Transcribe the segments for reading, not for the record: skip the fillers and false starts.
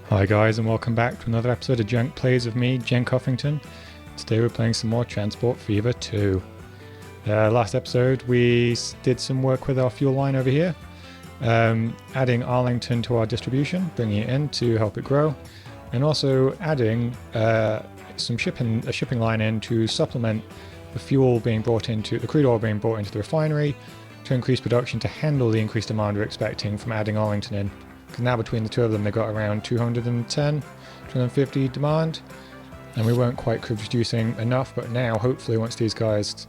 Hi guys, and welcome back to another episode of Jenk Plays with me, Jenk. Today we're playing some more Transport Fever 2. Last episode we did some work with our fuel line over here, adding Arlington to our distribution, bringing it in to help it grow, and also adding a shipping line in to supplement the fuel being brought into the crude oil being brought into the refinery to increase production to handle the increased demand we're expecting from adding Arlington in. Because now between the two of them, they've got around 250 demand, and we weren't quite producing enough. But now, hopefully, once these guys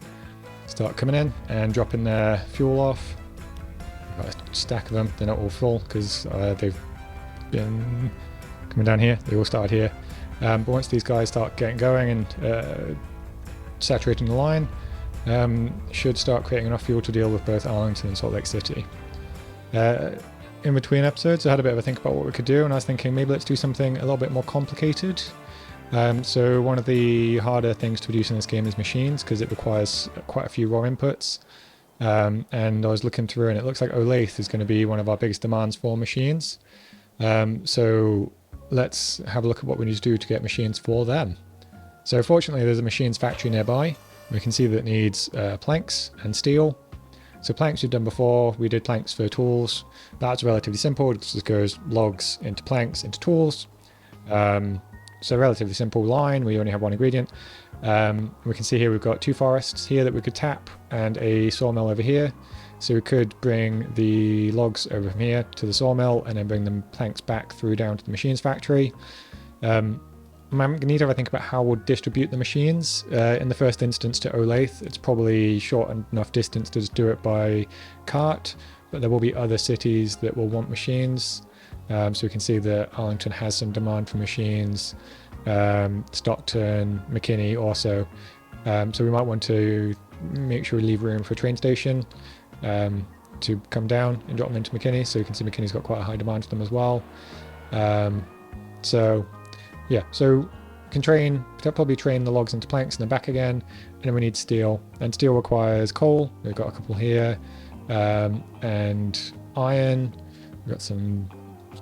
start coming in and dropping their fuel off, we've got a stack of them. They're not all full because they've been coming down here. They all started here. But once these guys start getting going and saturating the line, should start creating enough fuel to deal with both Arlington and Salt Lake City. In between episodes, I had a bit of a think about what we could do, and I was thinking maybe let's do something a little bit more complicated. So one of the harder things to produce in this game is machines, because it requires quite a few raw inputs. And I was looking through, and it looks like Olathe is going to be one of our biggest demands for machines. So let's have a look at what we need to do to get machines for them. So fortunately, there's a machines factory nearby. We can see that it needs planks and steel. So planks we've done before. We did planks for tools. That's relatively simple. It just goes logs into planks into tools. So relatively simple line. We only have one ingredient. We can see here we've got two forests here that we could tap and a sawmill over here. So we could bring the logs over from here to the sawmill and then bring them planks back through down to the machines factory. I need to have a think about how we'll distribute the machines. In the first instance to Olathe, it's probably short enough distance to just do it by cart, but there will be other cities that will want machines. So we can see that Arlington has some demand for machines, Stockton, McKinney also. So we might want to make sure we leave room for a train station to come down and drop them into McKinney. So you can see McKinney's got quite a high demand for them as well. Yeah, so we can probably train the logs into planks and then back again, and then we need steel. And steel requires coal. We've got a couple here, and iron. We've got some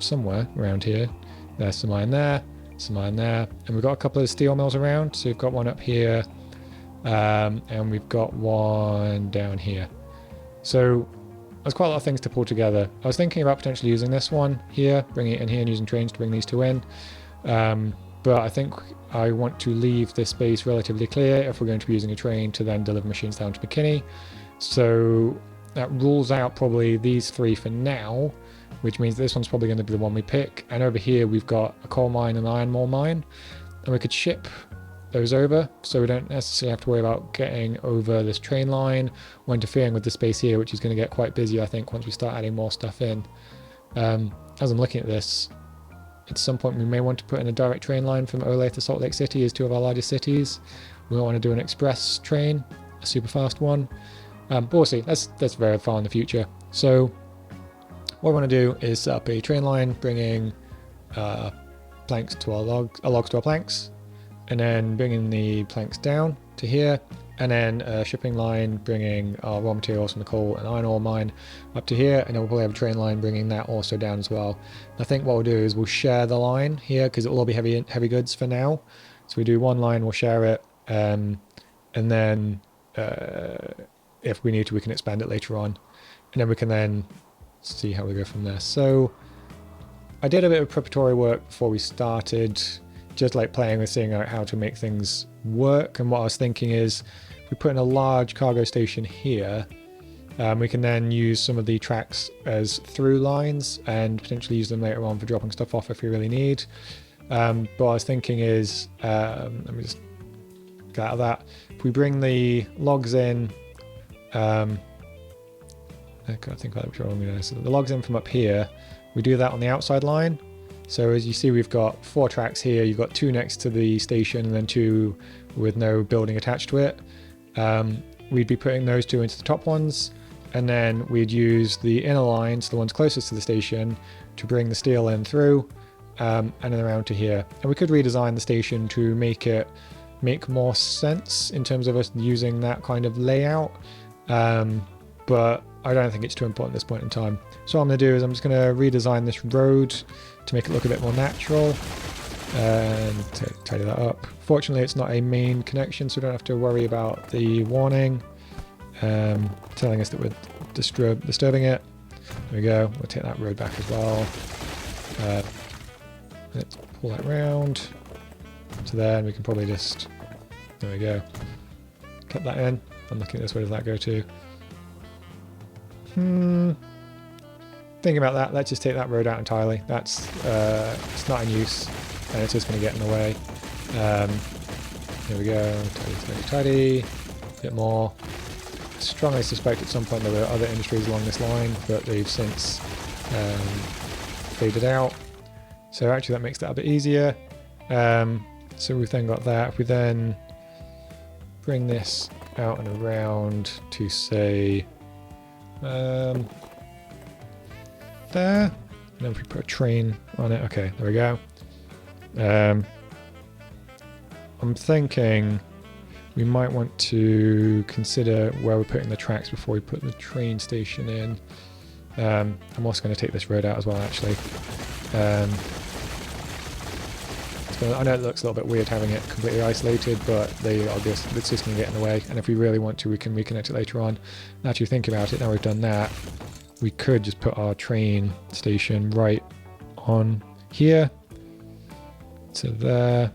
somewhere around here. There's some iron there, some iron there, and we've got a couple of steel mills around. So we've got one up here, and we've got one down here. So there's quite a lot of things to pull together. I was thinking about potentially using this one here, bringing it in here and using trains to bring these two in. But I think I want to leave this space relatively clear if we're going to be using a train to then deliver machines down to McKinney. So that rules out probably these three for now, which means this one's probably going to be the one we pick. And over here we've got a coal mine and an iron ore mine, and we could ship those over, so we don't necessarily have to worry about getting over this train line or interfering with the space here, which is going to get quite busy, I think, once we start adding more stuff in. As I'm looking at this, at some point we may want to put in a direct train line from Olathe to Salt Lake City as two of our largest cities. We might want to do an express train, a super fast one, but we'll see. That's very far in the future. So what I want to do is set up a train line bringing planks to our logs to our planks, and then bringing the planks down to here, and then a shipping line bringing our raw materials from the coal and iron ore mine up to here, and then we'll probably have a train line bringing that also down as well. I think what we'll do is we'll share the line here, because it will all be heavy goods for now. So we do one line, we'll share it, and then if we need to, we can expand it later on, and then we can then see how we go from there. So I did a bit of preparatory work before we started, just like playing with seeing out how to make things work. And what I was thinking is, if we put in a large cargo station here, we can then use some of the tracks as through lines and potentially use them later on for dropping stuff off if we really need. But what I was thinking is, let me just get out of that. If we bring the logs in, I can't think about which one I'm going to do. So the logs in from up here, we do that on the outside line. So as you see, we've got 4 tracks here. You've got 2 next to the station and then 2 with no building attached to it. We'd be putting those 2 into the top ones, and then we'd use the inner lines, the ones closest to the station, to bring the steel in through, and then around to here. And we could redesign the station to make more sense in terms of us using that kind of layout. but I don't think it's too important at this point in time. So what I'm going to do is I'm just going to redesign this road to make it look a bit more natural and tidy that up. Fortunately, it's not a main connection, so we don't have to worry about the warning telling us that we're disturbing it. There we go. We'll take that road back as well. Let's pull that round to there, and we can probably just, there we go, cut that in. I'm looking at this, where does that go to? Thinking about that, let's just take that road out entirely. That's it's not in use, and it's just going to get in the way. There we go, tidy, a bit more. Strongly suspect at some point there were other industries along this line, but they've since faded out. So actually that makes that a bit easier. So we've then got that. If we then bring this out and around to say there, and then if we put a train on it, okay, there we go. I'm thinking we might want to consider where we're putting the tracks before we put the train station in. I'm also going to take this road out as well, actually. I know it looks a little bit weird having it completely isolated, but it's just going to get in the way, and if we really want to, we can reconnect it later on. Now, if you think about it, now we've done that, we could just put our train station right on here. So there.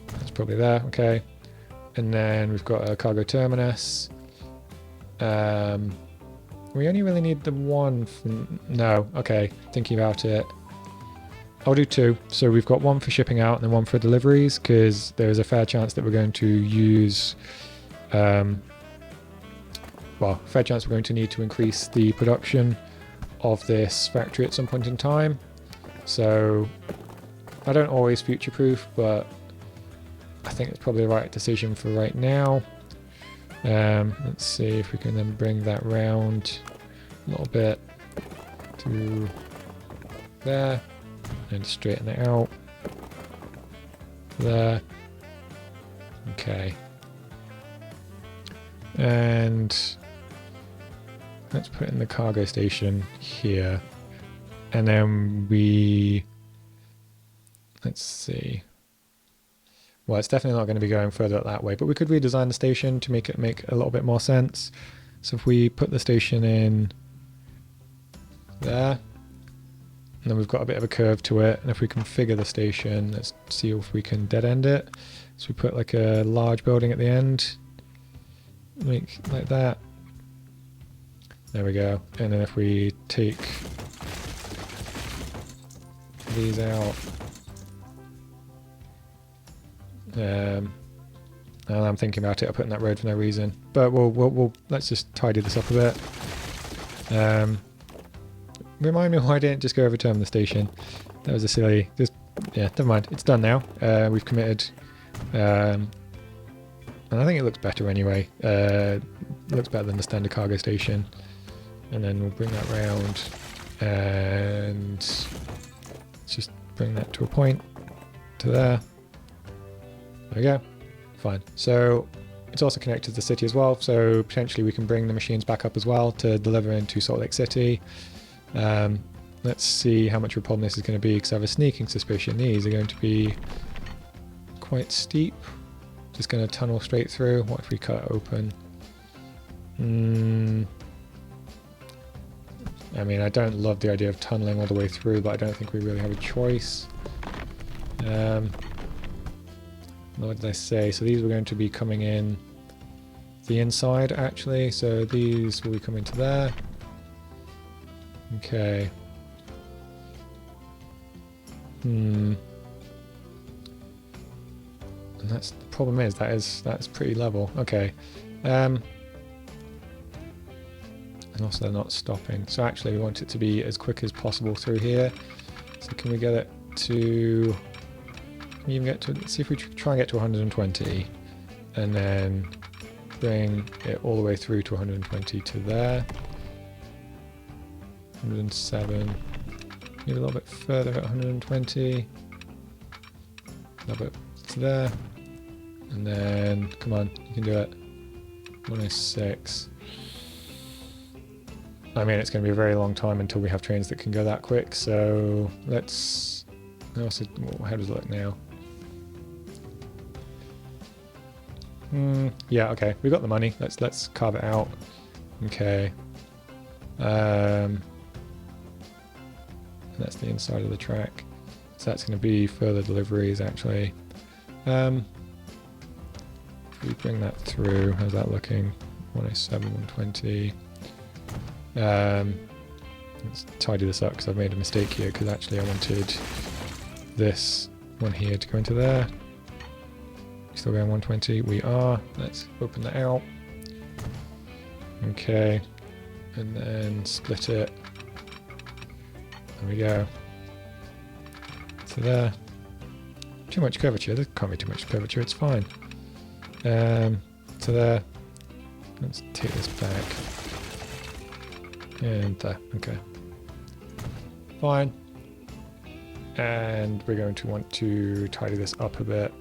That's probably there, okay. And then we've got a cargo terminus. We only really need the one no, okay, thinking about it. I'll do two. So we've got one for shipping out and then one for deliveries, because there's a fair chance that we're going to use fair chance we're going to need to increase the production of this factory at some point in time. So I don't always future-proof, but I think it's probably the right decision for right now. Let's see if we can then bring that round a little bit to there and straighten it out there. Okay. And let's put in the cargo station here. And then let's see. Well, it's definitely not going to be going further that way, but we could redesign the station to make it make a little bit more sense. So if we put the station in there, and then we've got a bit of a curve to it, and if we configure the station, let's see if we can dead end it. So we put like a large building at the end, like that. There we go. And then if we take these out, and I'm thinking about it, I'm putting that road for no reason, but we'll let's just tidy this up a bit. Remind me why I didn't just go over term the station. That was a silly, yeah, never mind, it's done now. We've committed, and I think it looks better anyway. It looks better than the standard cargo station. And then we'll bring that round and let's just bring that to a point to there. There we go. Fine. So it's also connected to the city as well, so potentially we can bring the machines back up as well to deliver into Salt Lake City. Let's see how much of a problem this is going to be, because I have a sneaking suspicion these are going to be quite steep. Just going to tunnel straight through. What if we cut it open? I mean, I don't love the idea of tunneling all the way through, but I don't think we really have a choice. What did I say? So these were going to be coming in the inside, actually. So these will be coming to there. Okay. And that's the problem is that's pretty level. Okay. And also they're not stopping. So actually we want it to be as quick as possible through here. So can we get it to, can we even get to, let's see if we try and get to 120 and then bring it all the way through to 120 to there. 107, maybe a little bit further at 120, a little bit to there, and then, come on, you can do it, 106. I mean, it's going to be a very long time until we have trains that can go that quick, so let's... Also, how does it look now? Yeah, okay, we got the money. Let's carve it out. Okay. That's the inside of the track. So that's going to be further deliveries, actually. If we bring that through, how's that looking? 107, 120. Let's tidy this up because I've made a mistake here, because actually I wanted this one here to go into there. Still going 120, we are. Let's open that out. Okay, and then split it. There we go. So there. Too much curvature, there can't be too much curvature, it's fine. So there. Let's take this back. And there, okay. Fine. And we're going to want to tidy this up a bit.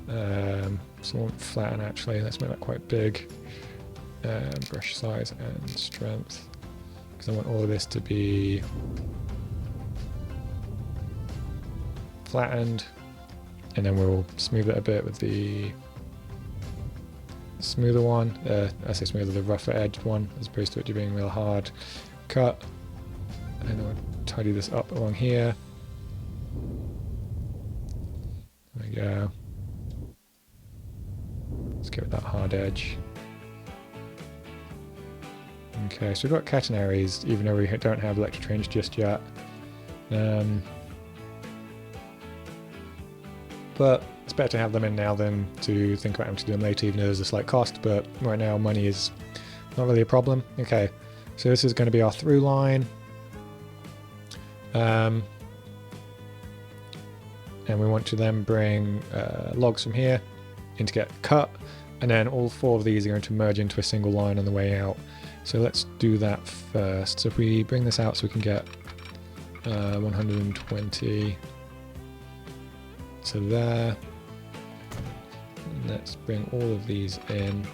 So I want flatten actually, let's make that quite big. Brush size and strength. Because I want all of this to be flattened. And then we'll smooth it a bit with the smoother one. I say smoother, the rougher edged one, as opposed to it being real hard cut. And then we'll tidy this up along here. There we go. Let's give it that hard edge. Okay, so we've got catenaries, even though we don't have electric trains just yet. But it's better to have them in now than to think about having to do them later, even though there's a slight cost. But right now, money is not really a problem. Okay, so this is going to be our through line. And we want to then bring logs from here in to get cut, and then all 4 of these are going to merge into a single line on the way out. So let's do that first. So if we bring this out so we can get 120 to there, and let's bring all of these in.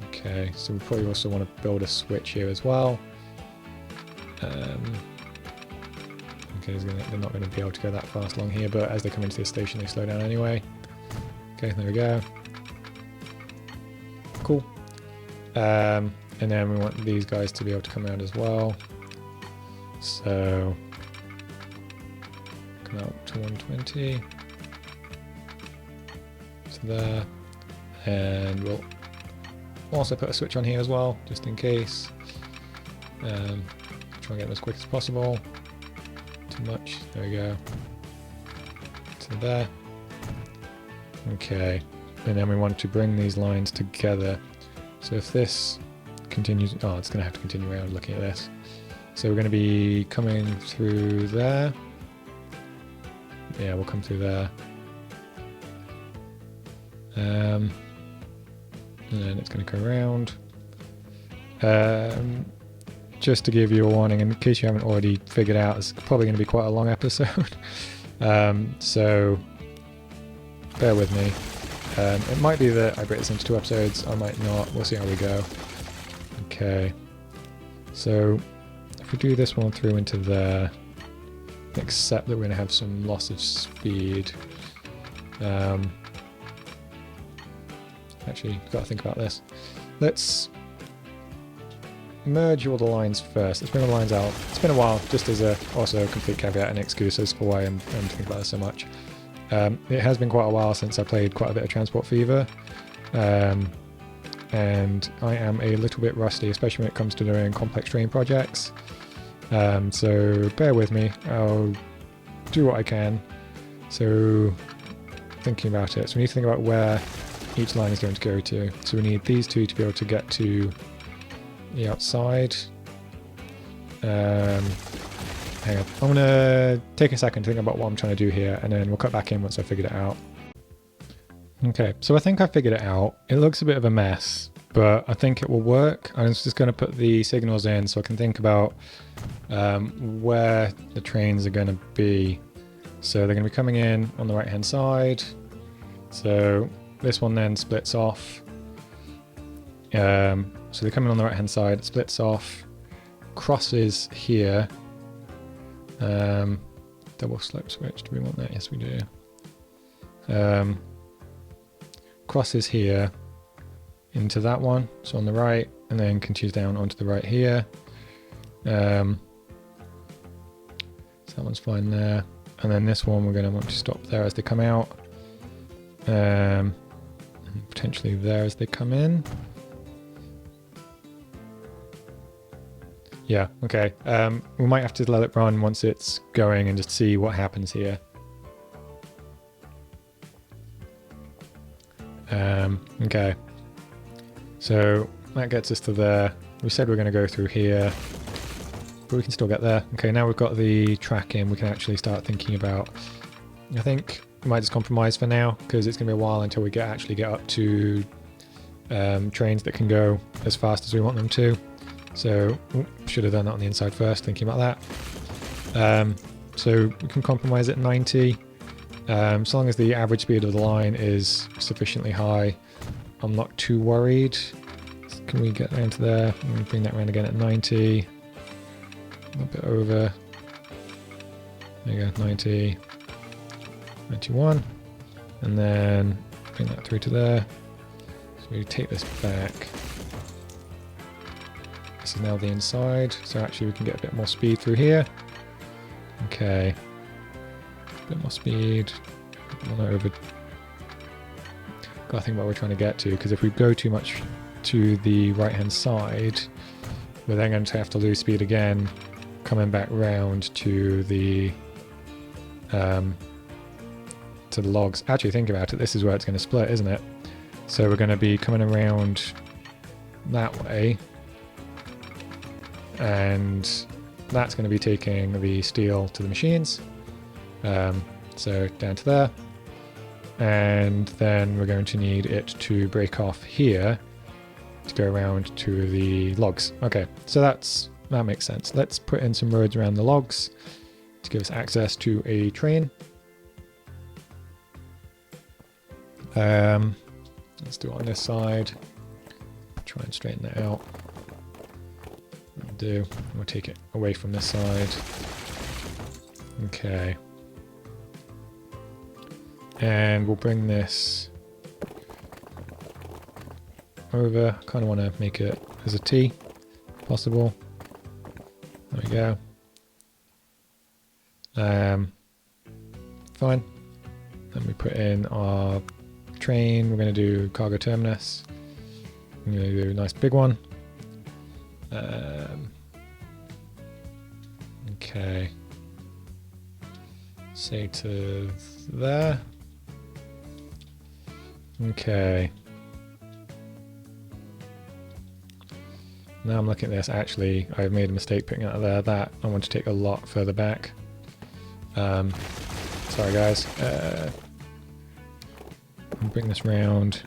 Okay, so we probably also want to build a switch here as well. Okay, they're not going to be able to go that fast along here, but as they come into this station, they slow down anyway. Okay, there we go. Cool. And then we want these guys to be able to come out as well. So, come out to 120. So there. And we'll also put a switch on here as well, just in case. Try and get them as quick as possible. Too much. There we go. To there. Okay. And then we want to bring these lines together. So if this continues, oh, it's going to have to continue around looking at this. So we're going to be coming through there. Yeah, we'll come through there. And then it's going to go around. Just to give you a warning, in case you haven't already figured out, it's probably going to be quite a long episode. So bear with me. It might be that I break this into 2 episodes, I might not, we'll see how we go. Okay, so if we do this one through into there, except that we're going to have some loss of speed. Actually, got to think about this. Let's merge all the lines first. Let's bring the lines out. It's been a while, just as also a complete caveat and excuse as for why I'm thinking about this so much. It has been quite a while since I played quite a bit of Transport Fever, and I am a little bit rusty, especially when it comes to doing complex train projects. So bear with me, I'll do what I can. So thinking about it, so we need to think about where each line is going to go to. So we need these 2 to be able to get to the outside. Hang on, I'm gonna take a second to think about what I'm trying to do here, and then we'll cut back in once I figured it out. Okay, so I think I figured it out. It looks a bit of a mess, but I think it will work. I'm just going to put the signals in so I can think about where the trains are going to be. So they're going to be coming in on the right hand side. So this one then splits off. So they come in on the right hand side, it splits off, crosses here. Double slope switch, do we want that? Yes we do. Crosses here into that one, so on the right, and then continues down onto the right here. So that one's fine there. And then this one we're going to want to stop there as they come out. Potentially there as they come in. Yeah, okay. We might have to let it run once it's going and just see what happens here. Okay. So that gets us to there. We said we're going to go through here, but we can still get there. Okay, now we've got the track in, we can actually start thinking about, I think we might just compromise for now, because it's going to be a while until we actually get up to trains that can go as fast as we want them to. So, should have done that on the inside first, thinking about that. So we can compromise at 90. So long as the average speed of the line is sufficiently high, I'm not too worried. Can we get down to there? And bring that around again at 90. A little bit over. There you go, 90. 91. And then bring that through to there. So we take this back. This is now the inside, so actually we can get a bit more speed through here. Okay. A bit more speed. Over. Gotta think about what we're trying to get to, because if we go too much to the right hand side, we're then going to have to lose speed again, coming back round to the logs. Actually, think about it, this is where it's going to split, isn't it? So we're going to be coming around that way, and that's going to be taking the steel to the machines. So down to there, and then we're going to need it to break off here to go around to the logs. Okay, so that makes sense. Let's put in some roads around the logs to give us access to a train. Let's do it on this side. Try and straighten that out. We'll take it away from this side. Okay. And we'll bring this over. Kind of want to make it as a T if possible. There we go. Fine. Then we put in our train. We're going to do cargo terminus. I'm going to do a nice big one. Okay. Say to there. Okay. Now I'm looking at this. Actually, I've made a mistake putting it there. That I want to take a lot further back. Sorry guys. Bring this round,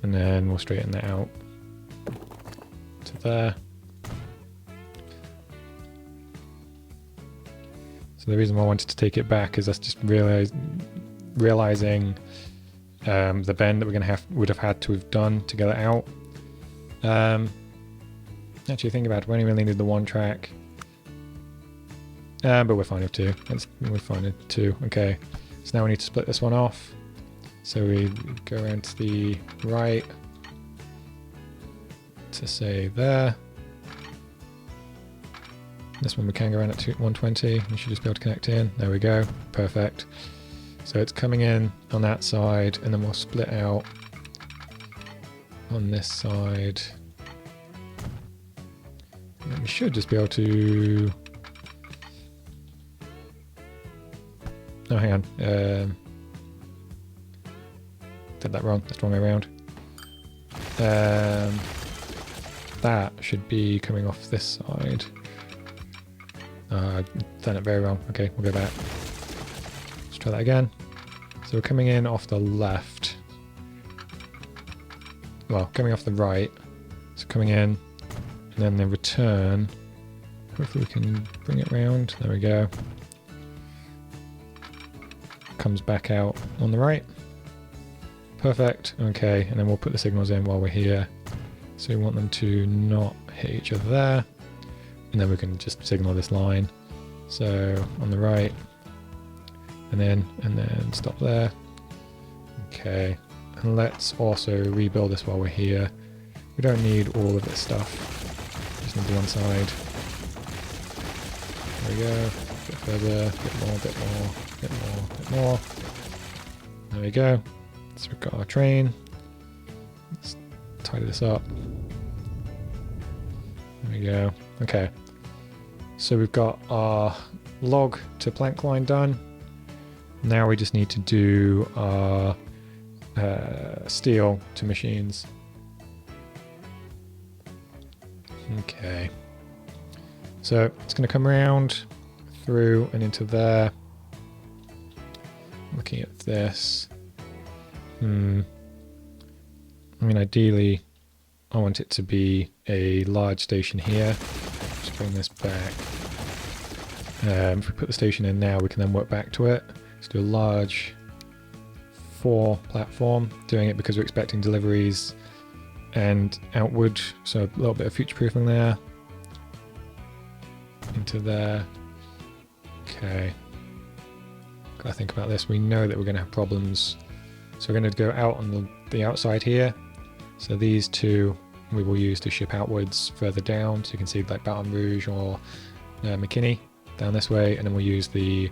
and then we'll straighten that out to there. So the reason why I wanted to take it back is that's just realizing the bend that we're would have had to have done to get it out. Actually, think about it, we only really need the one track, but we're fine with two. We're fine with two. Okay, so now we need to split this one off. So we go around to the right to say there. This one we can go around at 120. We should just be able to connect in. There we go. Perfect. So it's coming in on that side, and then we'll split out on this side. And we should just be able to... Oh, hang on. Did that wrong. That's the wrong way around. That should be coming off this side. I've done it very wrong. Okay, we'll go back. Let's try that again. So we're coming in off the left. Well, coming off the right. So coming in, and then the return. Hopefully we can bring it round. There we go. Comes back out on the right. Perfect. Okay, and then we'll put the signals in while we're here. So we want them to not hit each other there. And then we can just signal this line. So on the right, and then stop there. Okay, and let's also rebuild this while we're here. We don't need all of this stuff. Just need the one side. There we go. A bit further, a bit more, a bit more, a bit more, a bit more. There we go. So we've got our train. Let's tidy this up. There we go. Okay. So we've got our log to plank line done. Now we just need to do our steel to machines. Okay. So it's going to come around through and into there. Looking at this. I mean, ideally, I want it to be a large station here. Just bring this back. If we put the station in now, we can then work back to it. Let's do a large 4 platform. Doing it because we're expecting deliveries and outward, so a little bit of future proofing there. Into there. Okay. Gotta think about this. We know that we're going to have problems. So we're going to go out on the outside here. So these two we will use to ship outwards further down. So you can see like Baton Rouge or McKinney down this way. And then we'll use the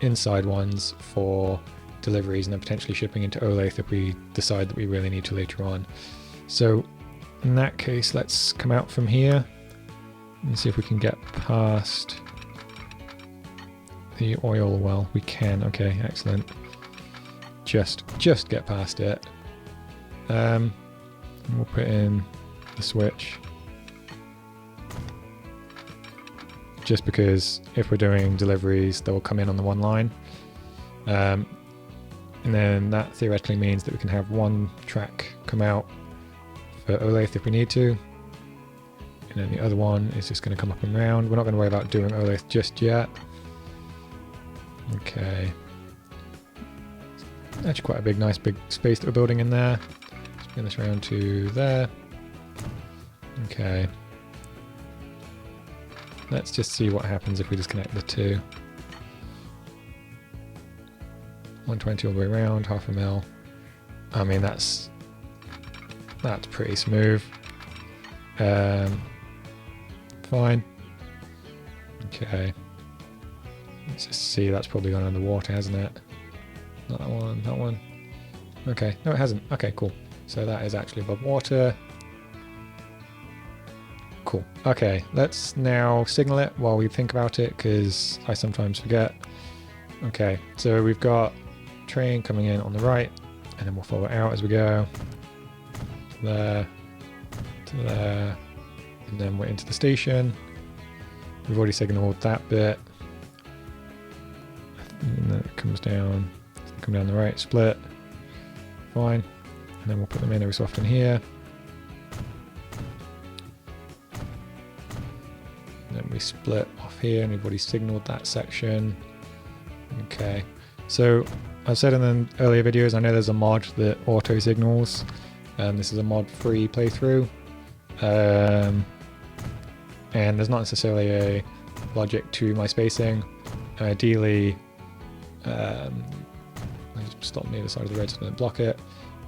inside ones for deliveries and then potentially shipping into Olathe if we decide that we really need to later on. So in that case, let's come out from here and see if we can get past the oil well. We can. Okay, excellent. Just get past it. We'll put in the switch. Just because if we're doing deliveries, they'll come in on the one line. And then that theoretically means that we can have one track come out for Olathe if we need to. And then the other one is just going to come up and round. We're not going to worry about doing Olathe just yet. Okay. Actually quite a big, nice big space that we're building in there. Let's bring this around to there. Okay. Let's just see what happens if we disconnect the two. 120 all the way around, half a mil. I mean, that's pretty smooth. Fine. Okay. Let's just see, that's probably gone underwater, hasn't it? Not that one, that one. Okay, no it hasn't. Okay, cool. So that is actually above water. Cool. Okay, let's now signal it while we think about it, because I sometimes forget. Okay, so we've got train coming in on the right, and then we'll follow it out as we go. To there, to there, and then we're into the station. We've already signaled that bit. And then it comes down, come down the right, split. Fine. And then we'll put them in every so often here. And then we split off here, and we've already signaled that section. Okay. So I've said in the earlier videos, I know there's a mod that auto signals. This is a mod-free playthrough. And there's not necessarily a logic to my spacing. Ideally, I just stop near the side of the redstone and block it.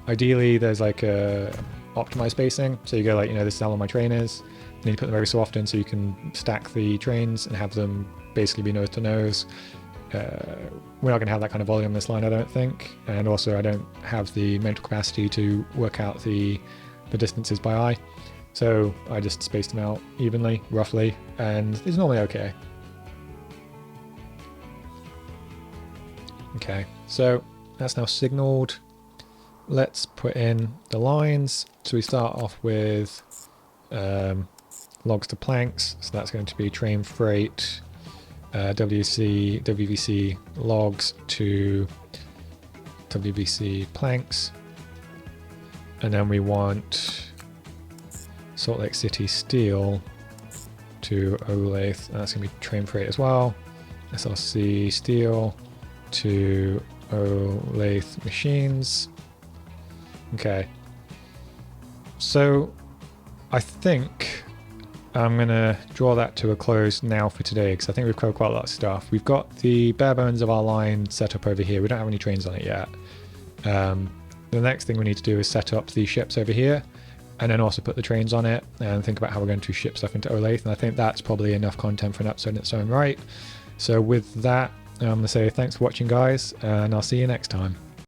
Ideally, there's like a optimized spacing. So you go like, this is how long my train is. Then you put them every so often so you can stack the trains and have them basically be nose to nose. We're not going to have that kind of volume on this line, I don't think. And also, I don't have the mental capacity to work out the distances by eye. So I just spaced them out evenly, roughly, and it's normally okay. Okay, so that's now signaled. Let's put in the lines. So we start off with logs to planks. So that's going to be train freight, WVC logs to WVC planks. And then we want Salt Lake City steel to Olathe. And that's going to be train freight as well. SLC steel to Olathe machines. Okay. So I think I'm going to draw that to a close now for today, because I think we've covered quite a lot of stuff. We've got the bare bones of our line set up over here. We don't have any trains on it yet. The next thing we need to do is set up the ships over here, and then also put the trains on it, and think about how we're going to ship stuff into Olathe. And I think that's probably enough content for an episode in its own right. So with that, I'm going to say thanks for watching, guys, and I'll see you next time.